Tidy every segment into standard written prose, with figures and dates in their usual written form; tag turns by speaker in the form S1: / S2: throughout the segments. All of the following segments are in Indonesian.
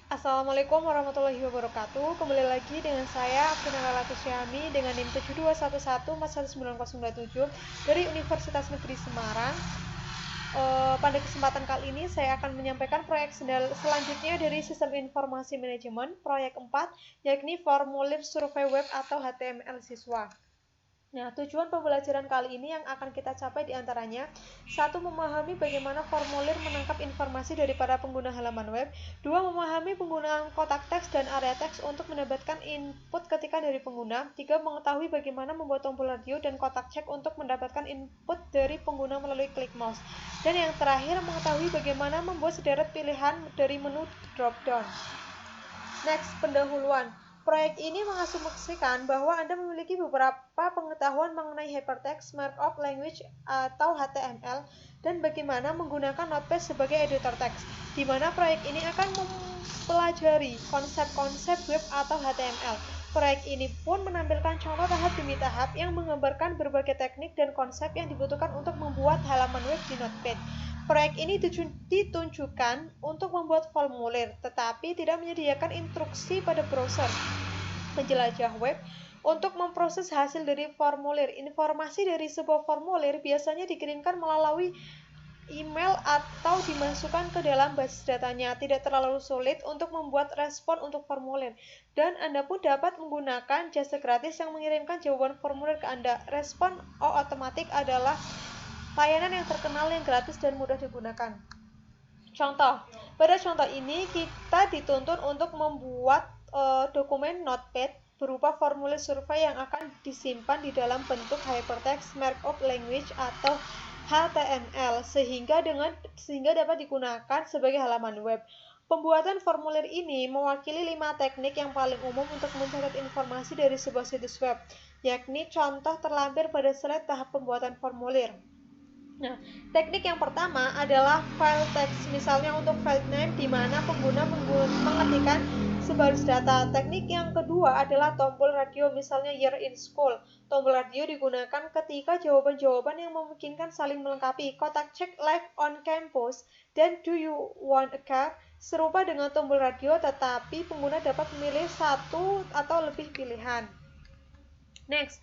S1: Assalamualaikum warahmatullahi wabarakatuh. Kembali lagi dengan saya Afrinala Latusyami dengan NIM 7211419097 dari Universitas Negeri Semarang. Pada kesempatan kali ini saya akan menyampaikan proyek selanjutnya dari Sistem Informasi Manajemen, proyek 4, yakni formulir survei web atau HTML siswa. Nah, tujuan pembelajaran kali ini yang akan kita capai diantaranya: 1. Memahami bagaimana formulir menangkap informasi dari para pengguna halaman web. 2. Memahami penggunaan kotak teks dan area teks untuk mendapatkan input ketika dari pengguna. 3. Mengetahui bagaimana membuat tombol radio dan kotak cek untuk mendapatkan input dari pengguna melalui klik mouse. Dan yang terakhir, mengetahui bagaimana membuat sederet pilihan dari menu drop-down. Next, pendahuluan. Proyek ini mengasumsikan bahwa Anda memiliki beberapa pengetahuan mengenai Hypertext Markup Language atau HTML dan bagaimana menggunakan Notepad sebagai editor teks, di mana proyek ini akan mempelajari konsep-konsep web atau HTML. Proyek ini pun menampilkan contoh tahap demi tahap yang menggambarkan berbagai teknik dan konsep yang dibutuhkan untuk membuat halaman web di Notepad. Proyek ini ditunjukkan untuk membuat formulir, tetapi tidak menyediakan instruksi pada browser penjelajah web untuk memproses hasil dari formulir. Informasi dari sebuah formulir biasanya dikirimkan melalui email atau dimasukkan ke dalam basis datanya. Tidak terlalu sulit untuk membuat respon untuk formulir, dan Anda pun dapat menggunakan jasa gratis yang mengirimkan jawaban formulir ke Anda. Respon otomatik adalah layanan yang terkenal yang gratis dan mudah digunakan. Contoh, pada contoh ini kita dituntut untuk membuat dokumen Notepad berupa formulir survei yang akan disimpan di dalam bentuk Hypertext Markup Language atau HTML sehingga dapat digunakan sebagai halaman web. Pembuatan formulir ini mewakili 5 teknik yang paling umum untuk mencatat informasi dari sebuah situs web, yakni contoh terlampir pada slide tahap pembuatan formulir. Nah, teknik yang pertama adalah file text, misalnya untuk file name di mana pengguna mengetikkan sebaris data. Teknik yang kedua adalah tombol radio, misalnya year in school. Tombol radio digunakan ketika jawaban-jawaban yang memungkinkan saling melengkapi. Kotak cek live on campus dan do you want a car serupa dengan tombol radio, tetapi pengguna dapat memilih satu atau lebih pilihan. Next,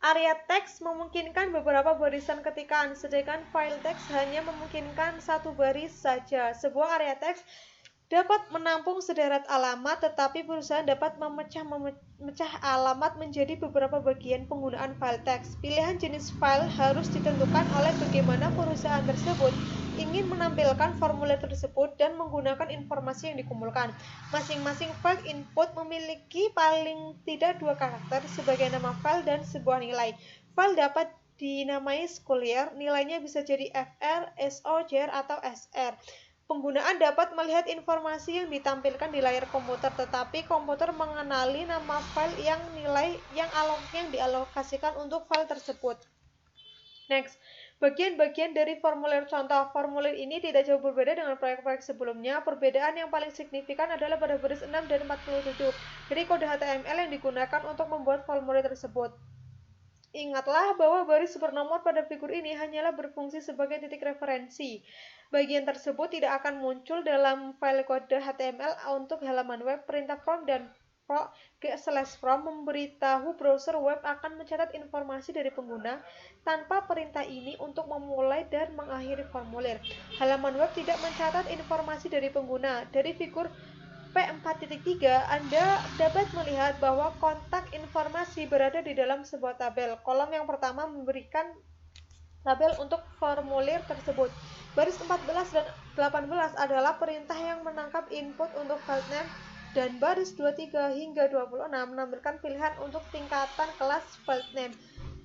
S1: area teks memungkinkan beberapa barisan ketikan, sedangkan file teks hanya memungkinkan satu baris saja. Sebuah area teks dapat menampung sederet alamat, tetapi perusahaan dapat memecah alamat menjadi beberapa bagian penggunaan file teks. Pilihan jenis file harus ditentukan oleh bagaimana perusahaan tersebut ingin menampilkan formulir tersebut dan menggunakan informasi yang dikumpulkan. Masing-masing file input memiliki paling tidak 2 karakter sebagai nama file dan sebuah nilai. File dapat dinamai schoolyear, nilainya bisa jadi FR, SO, JR, atau SR. Penggunaan dapat melihat informasi yang ditampilkan di layar komputer, tetapi komputer mengenali nama file yang nilai yang dialokasikan untuk file tersebut. Next, bagian-bagian dari formulir contoh. Formulir ini tidak jauh berbeda dengan proyek-proyek sebelumnya. Perbedaan yang paling signifikan adalah pada baris 6 dan 47 dari kode HTML yang digunakan untuk membuat formulir tersebut. Ingatlah bahwa baris bernomor pada figur ini hanyalah berfungsi sebagai titik referensi. Bagian tersebut tidak akan muncul dalam file kode HTML untuk halaman web. Perintah from dan /from memberitahu browser web akan mencatat informasi dari pengguna. Tanpa perintah ini untuk memulai dan mengakhiri formulir, halaman web tidak mencatat informasi dari pengguna. Dari figur P4.3, Anda dapat melihat bahwa kontak informasi berada di dalam sebuah tabel. Kolom yang pertama memberikan tabel untuk formulir tersebut. Baris 14 dan 18 adalah perintah yang menangkap input untuk file name, dan baris 23 hingga 26 menampilkan pilihan untuk tingkatan kelas file name.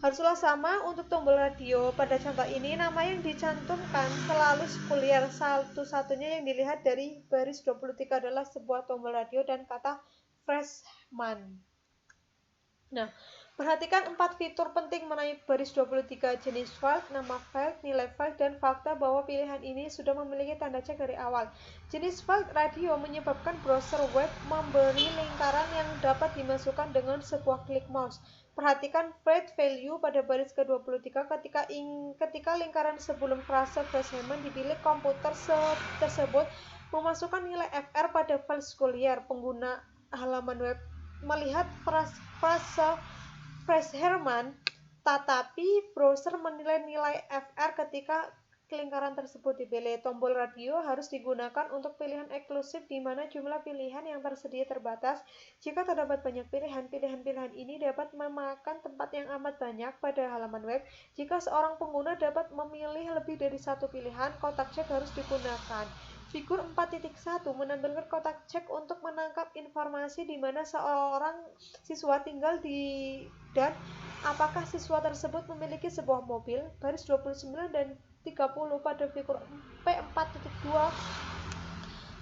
S1: Haruslah sama untuk tombol radio. Pada contoh ini, nama yang dicantumkan selalu schoolyear. Satu-satunya yang dilihat dari baris 23 adalah sebuah tombol radio dan kata freshman. Nah, perhatikan 4 fitur penting mengenai baris 23: jenis file, nama file, nilai file, dan fakta bahwa pilihan ini sudah memiliki tanda cek dari awal. Jenis file radio menyebabkan browser web memberi lingkaran yang dapat dimasukkan dengan sebuah klik mouse. Perhatikan file value pada baris ke-23 ketika lingkaran sebelum frase freshman dipilih, komputer tersebut Memasukkan nilai FR pada file sekulier, pengguna halaman web melihat frase Herman, tetapi browser menilai nilai FR ketika lingkaran tersebut dipilih. Tombol radio harus digunakan untuk pilihan eksklusif di mana jumlah pilihan yang tersedia terbatas. Jika terdapat banyak pilihan, pilihan-pilihan ini dapat memakan tempat yang amat banyak pada halaman web. Jika seorang pengguna dapat memilih lebih dari satu pilihan, kotak cek harus digunakan. Figur 4.1 menampilkan kotak cek untuk menangkap informasi di mana seorang siswa tinggal dan apakah siswa tersebut memiliki sebuah mobil. Baris 29 dan 30 pada figur P4.2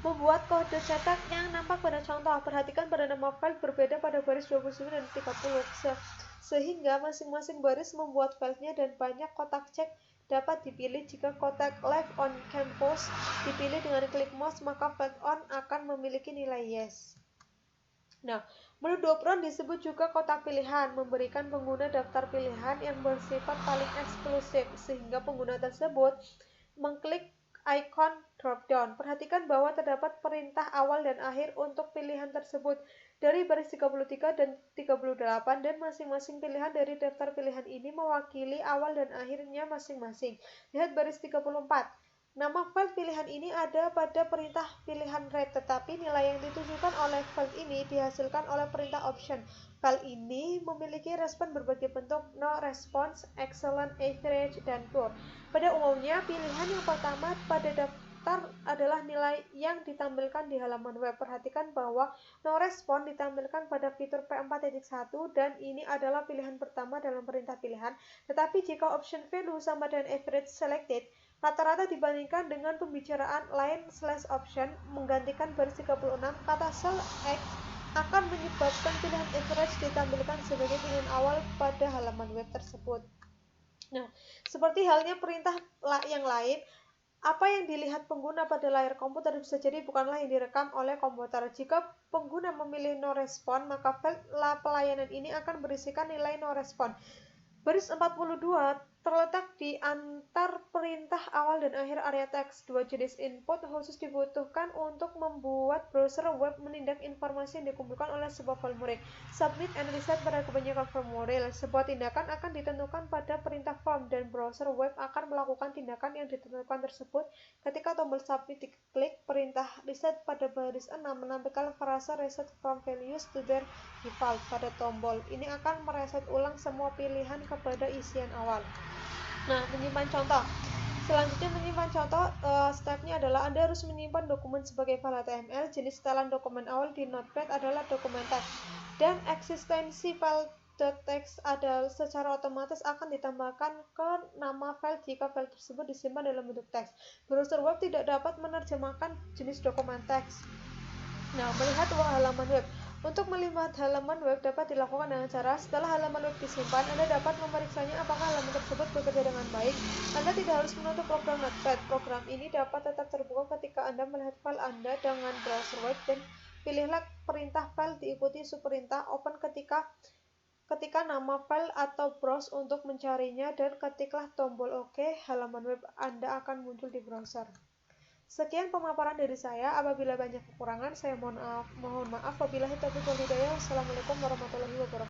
S1: membuat kode cetak yang nampak pada contoh. Perhatikan pada nama file berbeda pada baris 29 dan 30 sehingga masing-masing baris membuat filenya dan banyak kotak cek dapat dipilih. Jika kotak Live on Campus dipilih dengan klik mouse, maka file on akan memiliki nilai yes. Nah, menu drop-down disebut juga kotak pilihan, memberikan pengguna daftar pilihan yang bersifat paling eksklusif, sehingga pengguna tersebut mengklik ikon drop-down. Perhatikan bahwa terdapat perintah awal dan akhir untuk pilihan tersebut dari baris 33 dan 38, dan masing-masing pilihan dari daftar pilihan ini mewakili awal dan akhirnya masing-masing. Lihat baris 34. Nama file pilihan ini ada pada perintah pilihan read, tetapi nilai yang ditujukan oleh file ini dihasilkan oleh perintah option. File ini memiliki respon berbagai bentuk: no response, excellent, average, dan poor. Pada umumnya, pilihan yang pertama pada daftar adalah nilai yang ditampilkan di halaman web. Perhatikan bahwa no response ditampilkan pada fitur P4.1 dan ini adalah pilihan pertama dalam perintah pilihan. Tetapi jika option value sama dengan average selected, rata-rata dibandingkan dengan pembicaraan line/option menggantikan baris 36, kata select akan menyebabkan pilihan average ditampilkan sebagai pilihan awal pada halaman web tersebut. Nah, seperti halnya perintah yang lain, apa yang dilihat pengguna pada layar komputer bisa jadi bukanlah yang direkam oleh komputer. Jika pengguna memilih no response, maka file pelayanan ini akan berisikan nilai no response. Baris 42 terletak di antar perintah awal dan akhir area teks. Dua jenis input khusus dibutuhkan untuk membuat browser web menindak informasi yang dikumpulkan oleh sebuah formulir. Submit and reset pada kebanyakan formulir. Sebuah tindakan akan ditentukan pada perintah form dan browser web akan melakukan tindakan yang ditentukan tersebut ketika tombol submit diklik. Perintah reset pada baris 6 menampilkan frase reset from values to their default pada tombol. Ini akan mereset ulang semua pilihan kepada isian awal. Nah, menyimpan contoh. Selanjutnya menyimpan contoh, stepnya adalah Anda harus menyimpan dokumen sebagai file HTML. Jenis setelan dokumen awal di Notepad adalah dokumen teks, dan eksistensi file .txt adalah secara otomatis akan ditambahkan ke nama file jika file tersebut disimpan dalam bentuk teks. Browser web tidak dapat menerjemahkan jenis dokumen teks. Nah, melihat halaman web. Untuk melihat halaman web dapat dilakukan dengan cara, setelah halaman web disimpan, Anda dapat memeriksanya apakah halaman tersebut bekerja dengan baik. Anda tidak harus menutup program Notepad. Program ini dapat tetap terbuka ketika Anda melihat file Anda dengan browser web, dan pilihlah perintah file diikuti subperintah open ketika nama file atau browse untuk mencarinya, dan ketiklah tombol OK, halaman web Anda akan muncul di browser. Sekian pemaparan dari saya. Apabila banyak kekurangan, saya mohon maaf. Wabillahi taufiq wal hidayah. Wassalamualaikum warahmatullahi wabarakatuh.